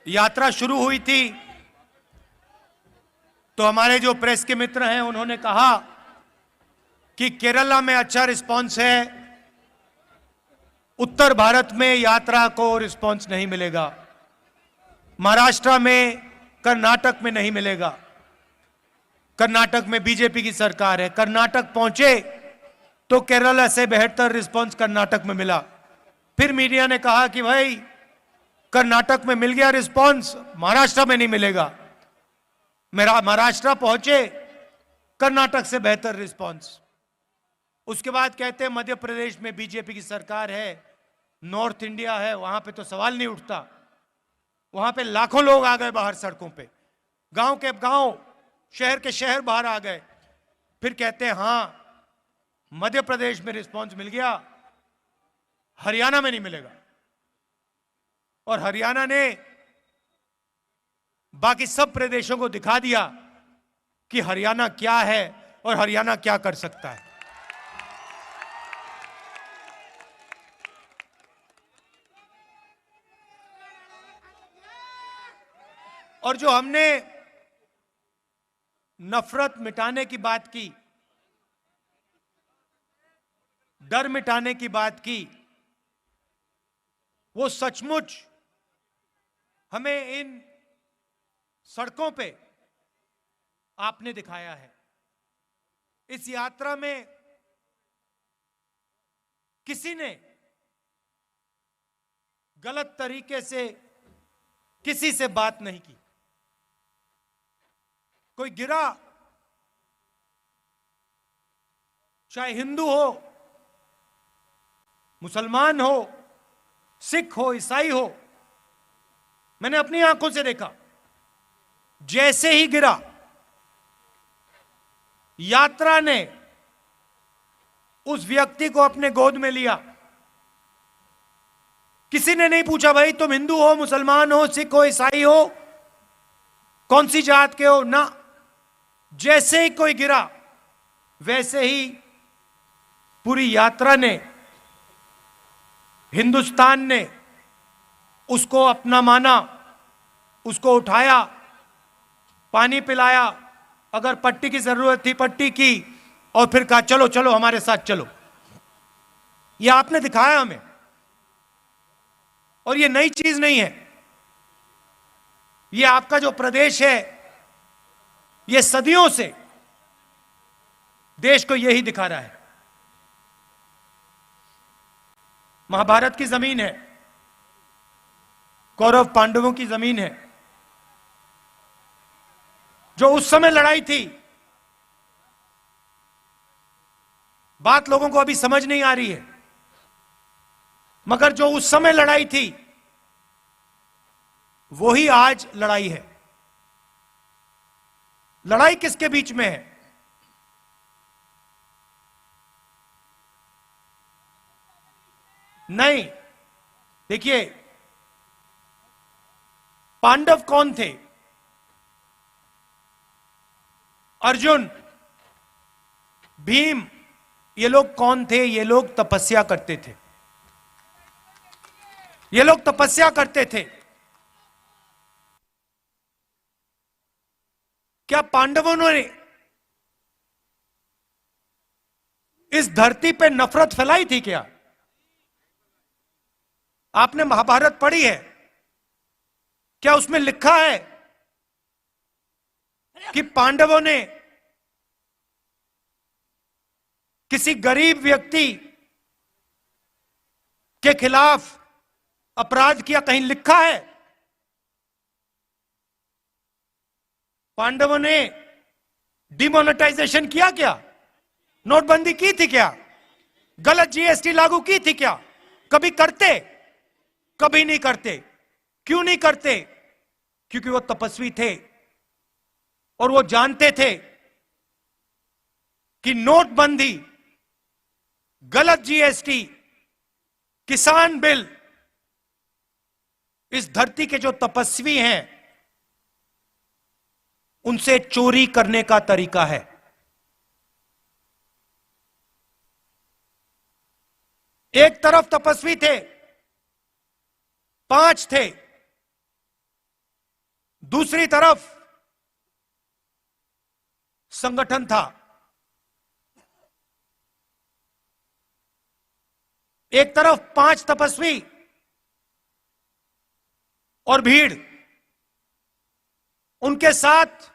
यात्रा शुरू हुई थी तो हमारे जो प्रेस के मित्र हैं उन्होंने कहा कि केरला में अच्छा रिस्पांस है, उत्तर भारत में यात्रा को रिस्पांस नहीं मिलेगा, महाराष्ट्र में, कर्नाटक में नहीं मिलेगा। कर्नाटक में बीजेपी की सरकार है, कर्नाटक पहुंचे तो केरला से बेहतर रिस्पांस कर्नाटक में मिला। फिर मीडिया ने कहा कि भाई कर्नाटक में मिल गया रिस्पांस, महाराष्ट्र में नहीं मिलेगा। मेरा महाराष्ट्र पहुंचे, कर्नाटक से बेहतर रिस्पांस। उसके बाद कहते हैं मध्य प्रदेश में बीजेपी की सरकार है, नॉर्थ इंडिया है, वहां पे तो सवाल नहीं उठता, वहां पे लाखों लोग आ गए बाहर सड़कों पे, गांव के गांव, शहर के शहर बाहर आ गए। फिर कहते हैं हां मध्य प्रदेश में रिस्पांस मिल गया, हरियाणा में नहीं मिलेगा। और हरियाणा ने बाकी सब प्रदेशों को दिखा दिया कि हरियाणा क्या है और हरियाणा क्या कर सकता है। और जो हमने नफरत मिटाने की बात की, डर मिटाने की बात की, वो सचमुच हमें इन सड़कों पे आपने दिखाया है। इस यात्रा में किसी ने गलत तरीके से किसी से बात नहीं की। कोई गिरा, चाहे हिंदू हो, मुसलमान हो, सिख हो, ईसाई हो, मैंने अपनी आंखों से देखा। जैसे ही गिरा, यात्रा ने उस व्यक्ति को अपने गोद में लिया। किसी ने नहीं पूछा भाई तुम हिंदू हो, मुसलमान हो, सिख हो, ईसाई हो, कौन सी जात के हो, ना। जैसे ही कोई गिरा, वैसे ही पूरी यात्रा ने, हिंदुस्तान ने उसको अपना माना, उसको उठाया, पानी पिलाया, अगर पट्टी की जरूरत थी पट्टी की, और फिर कहा चलो चलो हमारे साथ चलो। यह आपने दिखाया हमें, और यह नई चीज नहीं है। यह आपका जो प्रदेश है, यह सदियों से देश को यही दिखा रहा है। महाभारत की जमीन है, कौरव पांडवों की जमीन है। जो उस समय लड़ाई थी, बात लोगों को अभी समझ नहीं आ रही है, मगर जो उस समय लड़ाई थी वही आज लड़ाई है। लड़ाई किसके बीच में है? नहीं, देखिए पांडव कौन थे? अर्जुन, भीम, ये लोग कौन थे? ये लोग तपस्या करते थे। ये लोग तपस्या करते थे। क्या पांडवों ने इस धरती पे नफरत फैलाई थी क्या? आपने महाभारत पढ़ी है, क्या उसमें लिखा है कि पांडवों ने किसी गरीब व्यक्ति के खिलाफ अपराध किया? कहीं लिखा है? पांडवों ने डिमोनेटाइजेशन किया क्या? नोटबंदी की थी क्या? गलत जीएसटी लागू की थी क्या? कभी करते? कभी नहीं करते। क्यों नहीं करते? क्योंकि वो तपस्वी थे और वो जानते थे कि नोटबंदी, गलत जीएसटी, किसान बिल इस धरती के जो तपस्वी हैं उनसे चोरी करने का तरीका है। एक तरफ तपस्वी थे, 5 थे, दूसरी तरफ संगठन था। एक तरफ 5 तपस्वी और भीड़, उनके साथ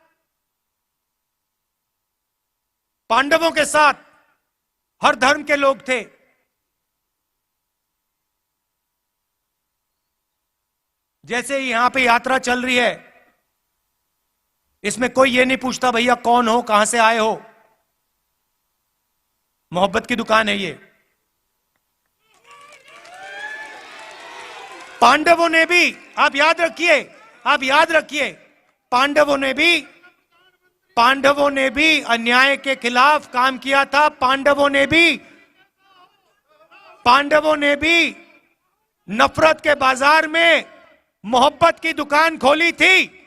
पांडवों के साथ हर धर्म के लोग थे। जैसे यहां पे यात्रा चल रही है, इसमें कोई ये नहीं पूछता भैया कौन हो, कहां से आए हो। मोहब्बत की दुकान है ये। पांडवों ने भी, आप याद रखिए, आप याद रखिए, पांडवों ने भी अन्याय के खिलाफ काम किया था। पांडवों ने भी नफरत के बाजार में मोहब्बत की दुकान खोली थी।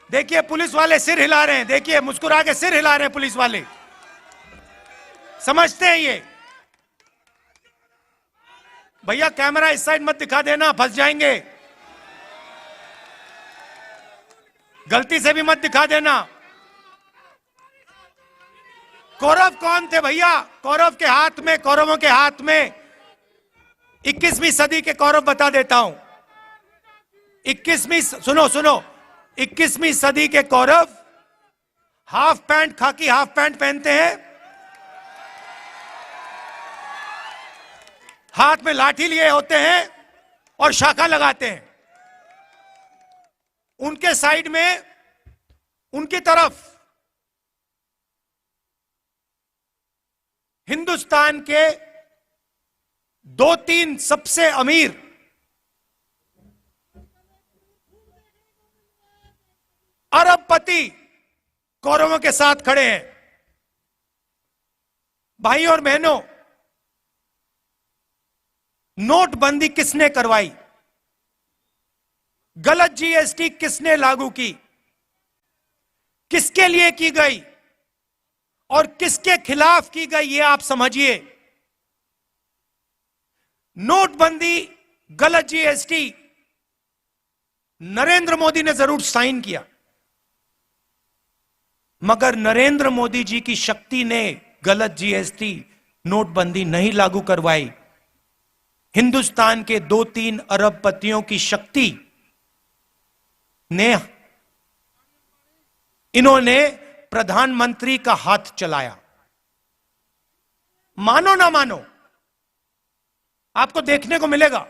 देखिए पुलिस वाले सिर हिला रहे हैं, देखिए मुस्कुरा के सिर हिला रहे हैं पुलिस वाले, समझते हैं ये। भैया कैमरा इस साइड मत दिखा देना, फंस जाएंगे, गलती से भी मत दिखा देना। कौरव कौन थे भैया? कौरवों के हाथ में 21वीं सदी के कौरव बता देता हूं। 21वीं सदी के कौरव हाफ पैंट, खाकी हाफ पैंट पहनते हैं, हाथ में लाठी लिए होते हैं और शाखा लगाते हैं। उनके साइड में, उनकी तरफ हिंदुस्तान के 2-3 सबसे अमीर अरबपति कौरवों के साथ खड़े हैं। भाई और बहनों, नोटबंदी किसने करवाई? गलत जीएसटी किसने लागू की? किसके लिए की गई और किसके खिलाफ की गई, ये आप समझिए। नोटबंदी, गलत जीएसटी नरेंद्र मोदी ने जरूर साइन किया, मगर नरेंद्र मोदी जी की शक्ति ने गलत जीएसटी, नोटबंदी नहीं लागू करवाई। हिंदुस्तान के 2-3 अरबपतियों की शक्ति ने, इन्होंने प्रधानमंत्री का हाथ चलाया। मानो ना मानो, आपको देखने को मिलेगा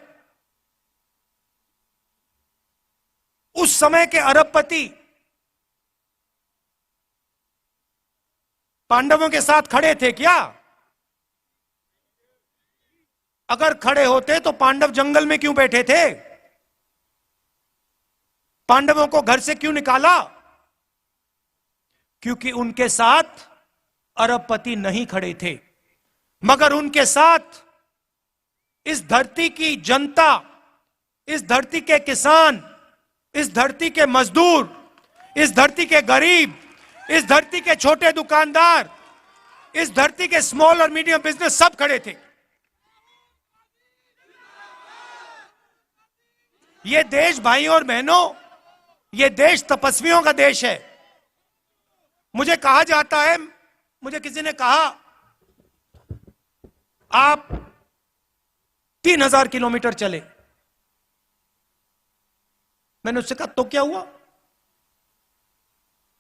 उस समय के अरबपति पांडवों के साथ खड़े थे क्या? अगर खड़े होते तो पांडव जंगल में क्यों बैठे थे? पांडवों को घर से क्यों निकाला? क्योंकि उनके साथ अरबपति नहीं खड़े थे, मगर उनके साथ इस धरती की जनता, इस धरती के किसान, इस धरती के मजदूर, इस धरती के गरीब, इस धरती के छोटे दुकानदार, इस धरती के स्मॉल और मीडियम बिजनेस सब खड़े थे। ये देश भाई और बहनों, ये देश तपस्वियों का देश है। मुझे कहा जाता है, मुझे किसी ने कहा आप 3000 किलोमीटर चले। मैंने उससे कहा तो क्या हुआ?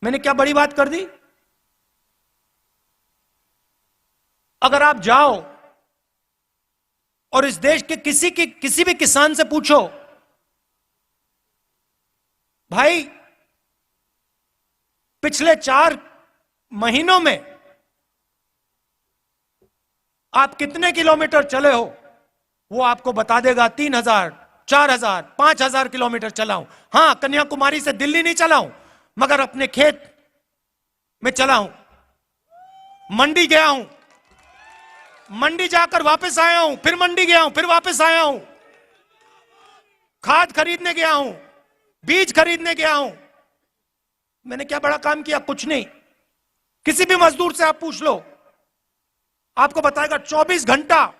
मैंने क्या बड़ी बात कर दी? अगर आप जाओ और इस देश के किसी भी किसान से पूछो, भाई पिछले 4 महीनों में आप कितने किलोमीटर चले हो, वो आपको बता देगा 3000, 4000, 5000 किलोमीटर चला हूं। हां, कन्याकुमारी से दिल्ली नहीं चला हूं, मगर अपने खेत में चला हूं, मंडी गया हूं, मंडी जाकर वापस आया हूं, फिर मंडी गया हूं, फिर वापस आया हूं, खाद खरीदने गया हूं, बीज खरीदने गया हूं। मैंने क्या बड़ा काम किया? कुछ नहीं। किसी भी मजदूर से आप पूछ लो, आपको बताएगा 24 घंटा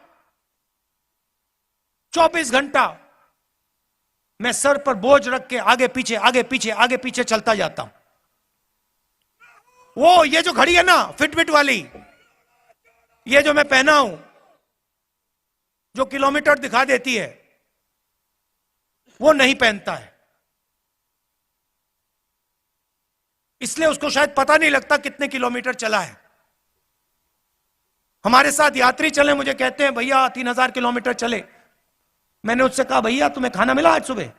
मैं सर पर बोझ रख के आगे पीछे आगे पीछे आगे पीछे चलता जाता हूं। वो ये जो घड़ी है ना फिटबिट वाली, ये जो मैं पहना हूं, जो किलोमीटर दिखा देती है, वो नहीं पहनता है। इसलिए उसको शायद पता नहीं लगता कितने किलोमीटर चला है। हमारे साथ यात्री चले, मुझे कहते हैं भैया 3000 किलोमीटर चले। मैंने उससे कहा भैया तुम्हें खाना मिला आज सुबह?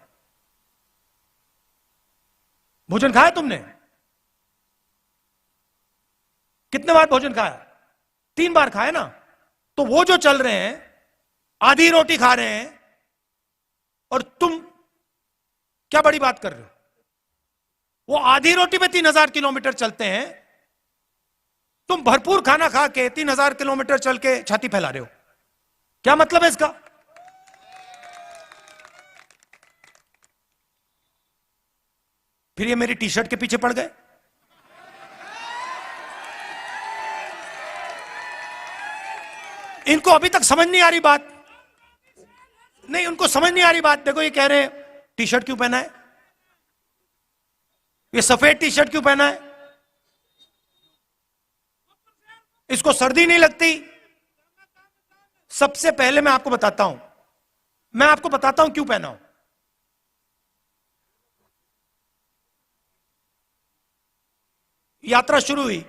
भोजन खाया तुमने? कितने बार भोजन खाया? 3 बार खाया ना। तो वो जो चल रहे हैं आधी रोटी खा रहे हैं और तुम क्या बड़ी बात कर रहे हो? वो आधी रोटी में 3000 किलोमीटर चलते हैं, तुम भरपूर खाना खा के 3000 किलोमीटर चल के छाती फैला रहे हो। क्या मतलब है इसका? फिर ये मेरी टी शर्ट के पीछे पड़ गए। इनको अभी तक समझ नहीं आ रही बात। नहीं, उनको समझ नहीं आ रही बात। देखो ये कह रहे हैं टी शर्ट क्यों पहना है, ये सफेद टी शर्ट क्यों पहना है, इसको सर्दी नहीं लगती। सबसे पहले मैं आपको बताता हूं क्यों पहना हूं। यात्रा शुरू हुई,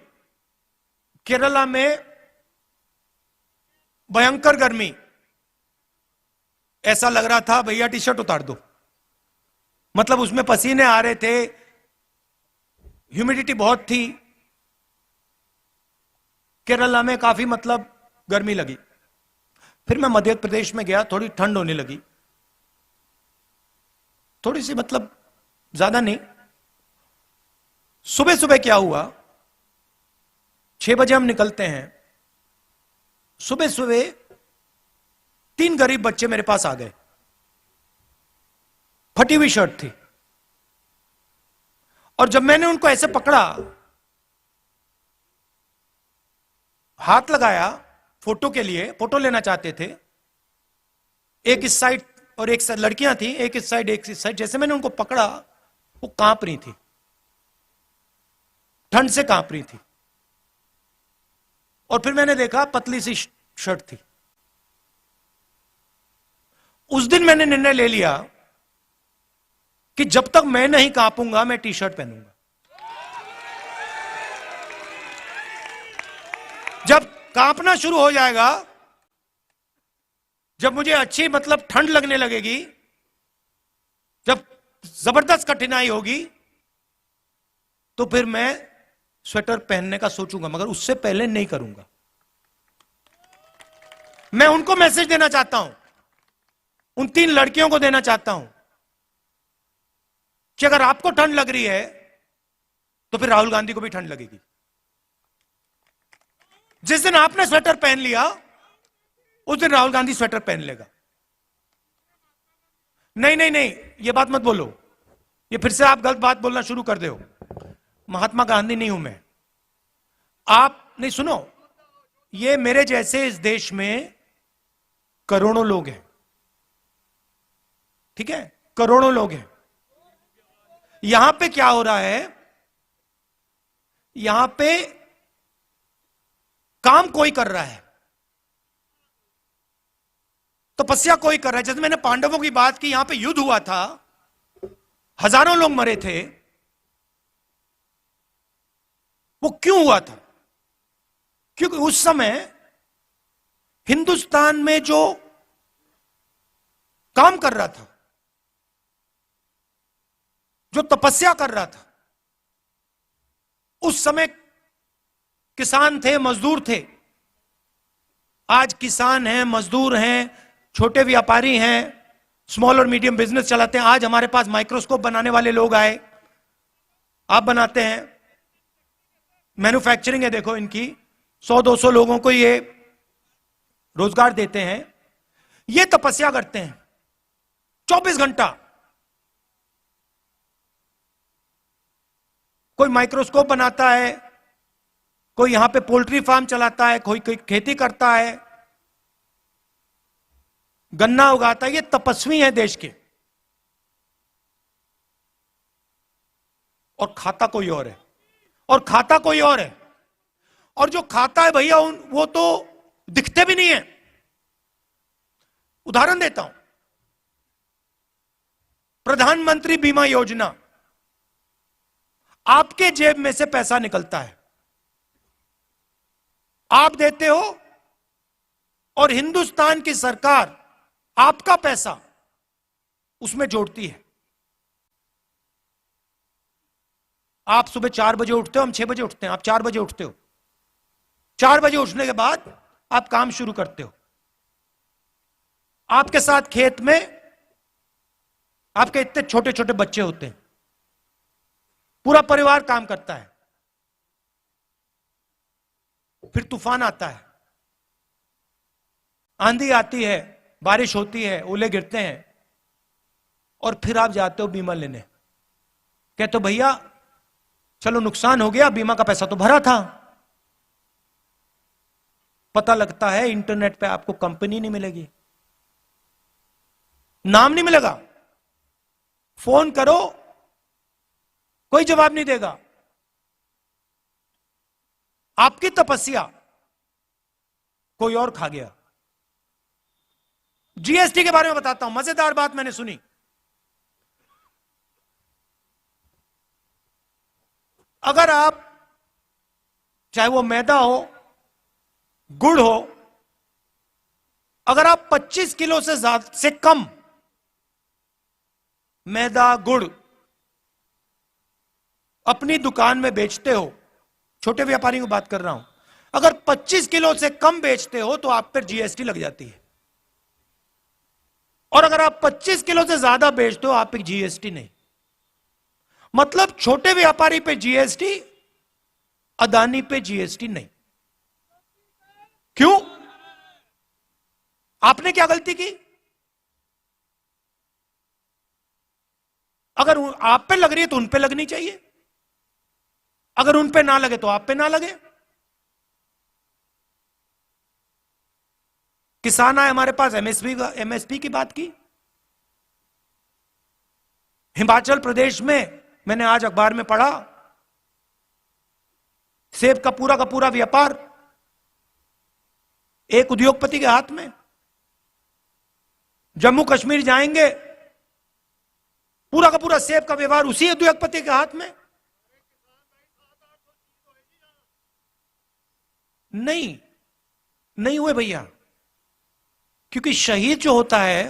केरला में भयंकर गर्मी, ऐसा लग रहा था भैया टी शर्ट उतार दो। मतलब उसमें पसीने आ रहे थे, ह्यूमिडिटी बहुत थी। केरला में काफी मतलब गर्मी लगी। फिर मैं मध्य प्रदेश में गया, थोड़ी ठंड होने लगी, थोड़ी सी मतलब ज्यादा नहीं। सुबह सुबह क्या हुआ, 6 बजे हम निकलते हैं। सुबह सुबह 3 गरीब बच्चे मेरे पास आ गए, फटी हुई शर्ट थी। और जब मैंने उनको ऐसे पकड़ा, हाथ लगाया फोटो के लिए, फोटो लेना चाहते थे, एक इस साइड और एक साइड लड़कियां थी, एक इस साइड एक इस साइड। जैसे मैंने उनको पकड़ा, वो कांप रही थी, ठंड से कांप रही थी। और फिर मैंने देखा पतली सी शर्ट थी। उस दिन मैंने निर्णय ले लिया कि जब तक मैं नहीं कांपूंगा मैं टी शर्ट पहनूंगा। जब कांपना शुरू हो जाएगा, जब मुझे अच्छी मतलब ठंड लगने लगेगी, जब जबरदस्त कठिनाई होगी, तो फिर मैं स्वेटर पहनने का सोचूंगा, मगर उससे पहले नहीं करूंगा। मैं उनको मैसेज देना चाहता हूं, उन 3 लड़कियों को देना चाहता हूं कि अगर आपको ठंड लग रही है तो फिर राहुल गांधी को भी ठंड लगेगी। जिस दिन आपने स्वेटर पहन लिया, उस दिन राहुल गांधी स्वेटर पहन लेगा। नहीं नहीं नहीं, यह बात मत बोलो, ये फिर से आप गलत बात बोलना शुरू कर दो। महात्मा गांधी नहीं हूं मैं। आप नहीं, सुनो, ये मेरे जैसे इस देश में करोड़ों लोग हैं, ठीक है, करोड़ों लोग हैं। यहां पे क्या हो रहा है, यहां पे काम कोई कर रहा है, तपस्या कोई कर रहा है। जैसे मैंने पांडवों की बात की, यहां पे युद्ध हुआ था, हजारों लोग मरे थे। वो क्यों हुआ था? क्योंकि उस समय हिंदुस्तान में जो काम कर रहा था, जो तपस्या कर रहा था, उस समय किसान थे, मजदूर थे। आज किसान हैं, मजदूर हैं, छोटे व्यापारी हैं, स्मॉल और मीडियम बिजनेस चलाते हैं। आज हमारे पास माइक्रोस्कोप बनाने वाले लोग आए, आप बनाते हैं, मैन्युफैक्चरिंग है, देखो इनकी 100-200 लोगों को ये रोजगार देते हैं। ये तपस्या करते हैं 24 घंटा। कोई माइक्रोस्कोप बनाता है, कोई यहां पे पोल्ट्री फार्म चलाता है, कोई खेती करता है, गन्ना उगाता है। ये तपस्वी है देश के। और खाता कोई और है, और खाता कोई और है। और जो खाता है भैया वो तो दिखते भी नहीं है। उदाहरण देता हूं, प्रधानमंत्री बीमा योजना, आपके जेब में से पैसा निकलता है, आप देते हो, और हिंदुस्तान की सरकार आपका पैसा उसमें जोड़ती है। आप सुबह 4 बजे उठते हो, हम 6 बजे उठते हैं, आप 4 बजे उठते हो। 4 बजे उठने के बाद आप काम शुरू करते हो। आपके साथ खेत में आपके इतने छोटे छोटे बच्चे होते हैं, पूरा परिवार काम करता है। फिर तूफान आता है, आंधी आती है, बारिश होती है, ओले गिरते हैं, और फिर आप जाते हो बीमा लेने। कहते हो भैया चलो नुकसान हो गया, बीमा का पैसा तो भरा था। पता लगता है इंटरनेट पे आपको कंपनी नहीं मिलेगी, नाम नहीं मिलेगा, फोन करो कोई जवाब नहीं देगा। आपकी तपस्या कोई और खा गया। जीएसटी के बारे में बताता हूं, मजेदार बात मैंने सुनी। अगर आप, चाहे वो मैदा हो, गुड़ हो, अगर आप 25 किलो से कम मैदा गुड़ अपनी दुकान में बेचते हो, छोटे व्यापारियों की बात कर रहा हूं, अगर 25 किलो से कम बेचते हो तो आप पर जीएसटी लग जाती है। और अगर आप 25 किलो से ज्यादा बेचते हो आप पे जीएसटी नहीं। मतलब छोटे व्यापारी पे जीएसटी, अदानी पे जीएसटी नहीं। क्यों? आपने क्या गलती की? अगर आप पे लग रही है तो उन पे लगनी चाहिए, अगर उन पे ना लगे तो आप पे ना लगे। किसान आए हमारे पास, एमएसपी की बात की। हिमाचल प्रदेश में मैंने आज अखबार में पढ़ा, सेब का पूरा व्यापार एक उद्योगपति के हाथ में। जम्मू कश्मीर जाएंगे, पूरा का पूरा सेब का व्यवहार उसी उद्योगपति के हाथ में। नहीं हुए भैया, क्योंकि शहीद जो होता है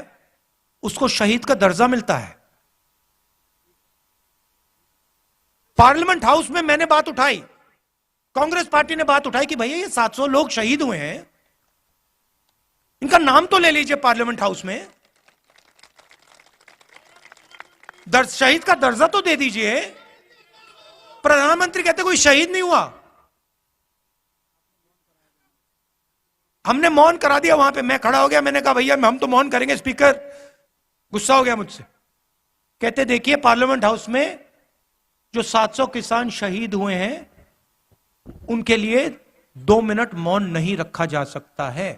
उसको शहीद का दर्जा मिलता है। पार्लियामेंट हाउस में मैंने बात उठाई, कांग्रेस पार्टी ने बात उठाई कि भैया ये 700 लोग शहीद हुए हैं, इनका नाम तो ले लीजिए पार्लियामेंट हाउस में, शहीद का दर्जा तो दे दीजिए। प्रधानमंत्री कहते कोई शहीद नहीं हुआ। हमने मौन करा दिया वहां पे, मैं खड़ा हो गया, मैंने कहा भैया हम तो मौन करेंगे। स्पीकर गुस्सा हो गया मुझसे, कहते देखिए पार्लियामेंट हाउस में जो 700 किसान शहीद हुए हैं उनके लिए 2 मिनट मौन नहीं रखा जा सकता है।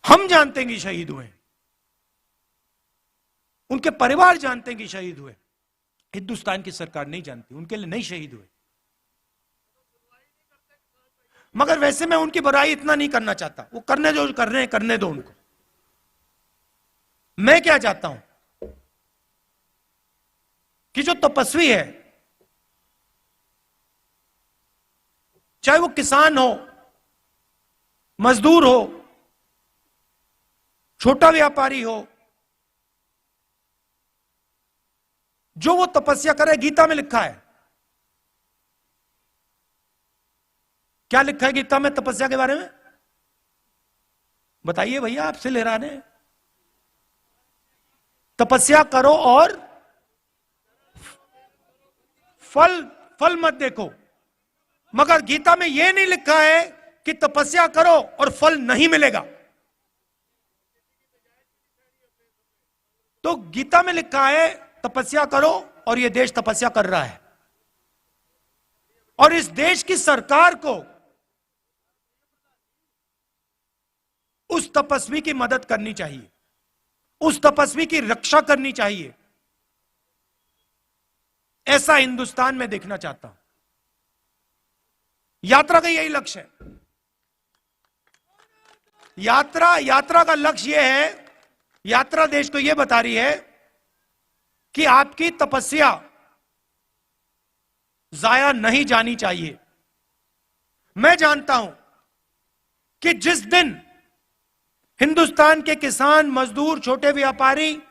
हम जानते हैं कि शहीद हुए, उनके परिवार जानते हैं कि शहीद हुए, हिंदुस्तान की सरकार नहीं जानती, उनके लिए नहीं शहीद हुए। मगर वैसे मैं उनकी बुराई इतना नहीं करना चाहता, वो करने जो कर रहे हैं करने दो उनको। मैं क्या चाहता हूं कि जो तपस्वी है, चाहे वो किसान हो, मजदूर हो, छोटा व्यापारी हो, जो वो तपस्या करे, गीता में लिखा है। क्या लिखा है गीता में तपस्या के बारे में? बताइए भैया, आपसे ले रहा है। तपस्या करो और फल मत देखो। मगर गीता में यह नहीं लिखा है कि तपस्या करो और फल नहीं मिलेगा। तो गीता में लिखा है तपस्या करो, और यह देश तपस्या कर रहा है। और इस देश की सरकार को उस तपस्वी की मदद करनी चाहिए, उस तपस्वी की रक्षा करनी चाहिए। ऐसा हिंदुस्तान में देखना चाहता हूं। यात्रा का यही लक्ष्य है। यात्रा का लक्ष्य यह है, यात्रा देश को यह बता रही है कि आपकी तपस्या जाया नहीं जानी चाहिए। मैं जानता हूं कि जिस दिन हिंदुस्तान के किसान, मजदूर, छोटे व्यापारी,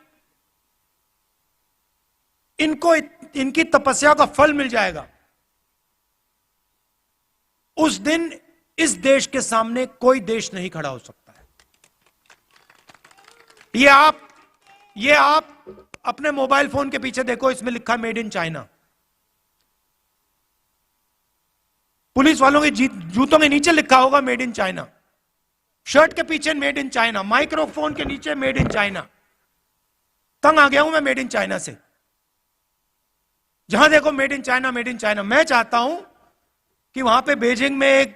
इनको इनकी तपस्या का फल मिल जाएगा, उस दिन इस देश के सामने कोई देश नहीं खड़ा हो सकता है। ये आप अपने मोबाइल फोन के पीछे देखो, इसमें लिखा है मेड इन चाइना। पुलिस वालों के जूतों के नीचे लिखा होगा मेड इन चाइना, शर्ट के पीछे मेड इन चाइना, माइक्रोफोन के नीचे मेड इन चाइना। तंग आ गया हूं मैं मेड इन चाइना से। जहां देखो made in China, made in China. मैं चाहता हूं कि वहां पे बीजिंग में एक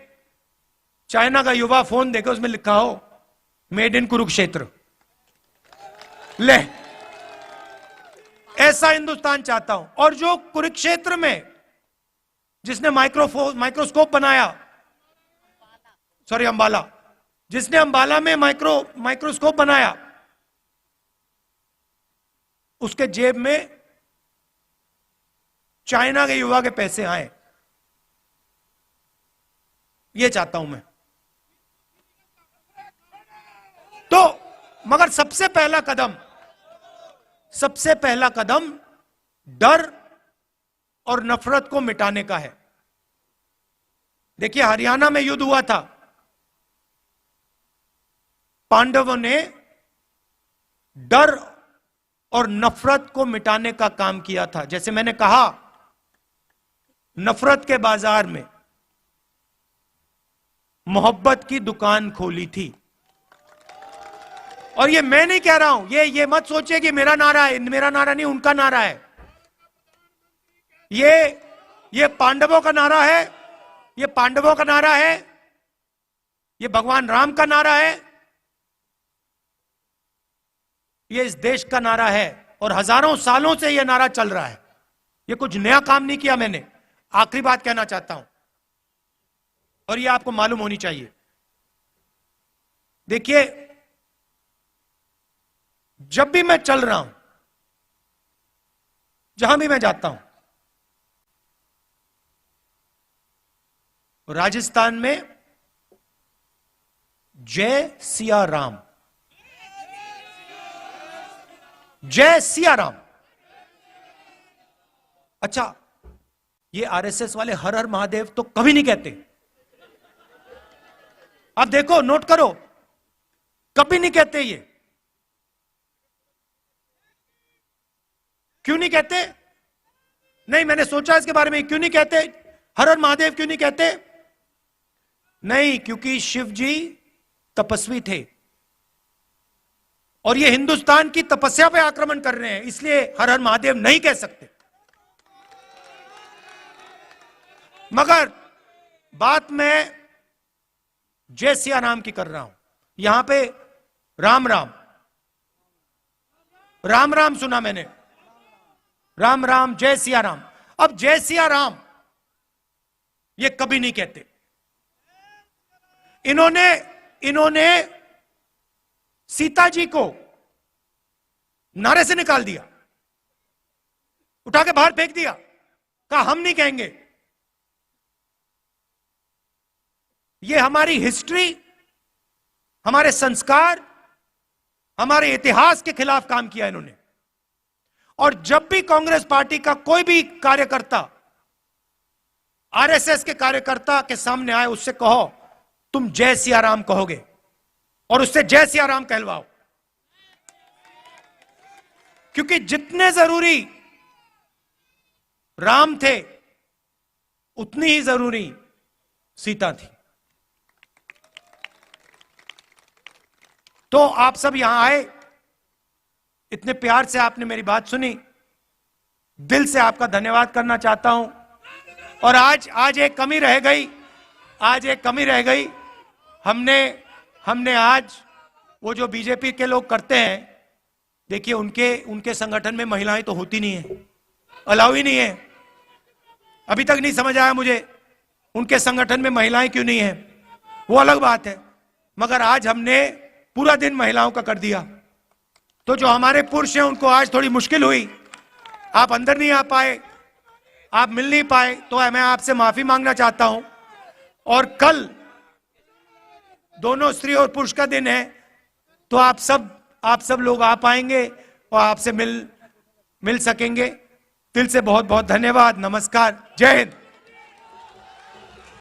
चाइना का युवा फोन देखे, उसमें लिखा हो मेड इन कुरुक्षेत्र। ले, ऐसा हिंदुस्तान चाहता हूं। और जो कुरुक्षेत्र में जिसने माइक्रोस्कोप बनाया, अंबाला, जिसने अंबाला में माइक्रोस्कोप बनाया, उसके जेब में चाइना के युवा के पैसे आए। यह चाहता हूं मैं। तो मगर सबसे पहला कदम डर और नफरत को मिटाने का है। देखिए, हरियाणा में युद्ध हुआ था, पांडवों ने डर और नफरत को मिटाने का काम किया था। जैसे मैंने कहा, नफरत के बाजार में मोहब्बत की दुकान खोली थी। और ये मैं नहीं कह रहा हूं, ये मत सोचिए कि मेरा नारा है। मेरा नारा नहीं, उनका नारा है। ये पांडवों का नारा है, ये पांडवों का नारा है, ये भगवान राम का नारा है, ये इस देश का नारा है। और हजारों सालों से यह नारा चल रहा है। ये कुछ नया काम नहीं किया मैंने। आखिरी बात कहना चाहता हूं, और यह आपको मालूम होनी चाहिए। देखिए, जब भी मैं चल रहा हूं, जहां भी मैं जाता हूं, राजस्थान में जय सिया राम, जय सिया राम। अच्छा, ये आरएसएस वाले हर हर महादेव तो कभी नहीं कहते। आप देखो, नोट करो, कभी नहीं कहते ये। क्यों नहीं कहते? नहीं, मैंने सोचा इसके बारे में, क्यों नहीं कहते हर हर महादेव, क्यों नहीं कहते? नहीं, क्योंकि शिव जी तपस्वी थे और ये हिंदुस्तान की तपस्या पे आक्रमण कर रहे हैं, इसलिए हर हर महादेव नहीं कह सकते। मगर बात मैं जय सिया राम की कर रहा हूं। यहां पे राम राम, राम राम सुना मैंने, राम राम, जय सिया राम। अब जय सिया राम ये कभी नहीं कहते। इन्होंने सीता जी को नारे से निकाल दिया, उठा के बाहर फेंक दिया, कहा हम नहीं कहेंगे। ये हमारी हिस्ट्री, हमारे संस्कार, हमारे इतिहास के खिलाफ काम किया इन्होंने। और जब भी कांग्रेस पार्टी का कोई भी कार्यकर्ता आरएसएस के कार्यकर्ता के सामने आए, उससे कहो तुम जय सिया राम कहोगे, और उससे जय सिया राम कहलवाओ। क्योंकि जितने जरूरी राम थे, उतनी ही जरूरी सीता थी। तो आप सब यहां आए, इतने प्यार से आपने मेरी बात सुनी, दिल से आपका धन्यवाद करना चाहता हूं। और आज एक कमी रह गई, आज एक कमी रह गई। हमने आज वो जो बीजेपी के लोग करते हैं, देखिए उनके संगठन में महिलाएं तो होती नहीं है, अलाउ ही नहीं है। अभी तक नहीं समझ आया मुझे उनके संगठन में महिलाएं क्यों नहीं है, वो अलग बात है, मगर आज हमने पूरा दिन महिलाओं का कर दिया। तो जो हमारे पुरुष हैं उनको आज थोड़ी मुश्किल हुई, आप अंदर नहीं आ पाए, आप मिल नहीं पाए, तो मैं आपसे माफी मांगना चाहता हूं। और कल दोनों स्त्री और पुरुष का दिन है, तो आप सब लोग आ पाएंगे और आपसे मिल सकेंगे। दिल से बहुत बहुत धन्यवाद। नमस्कार। जय हिंद।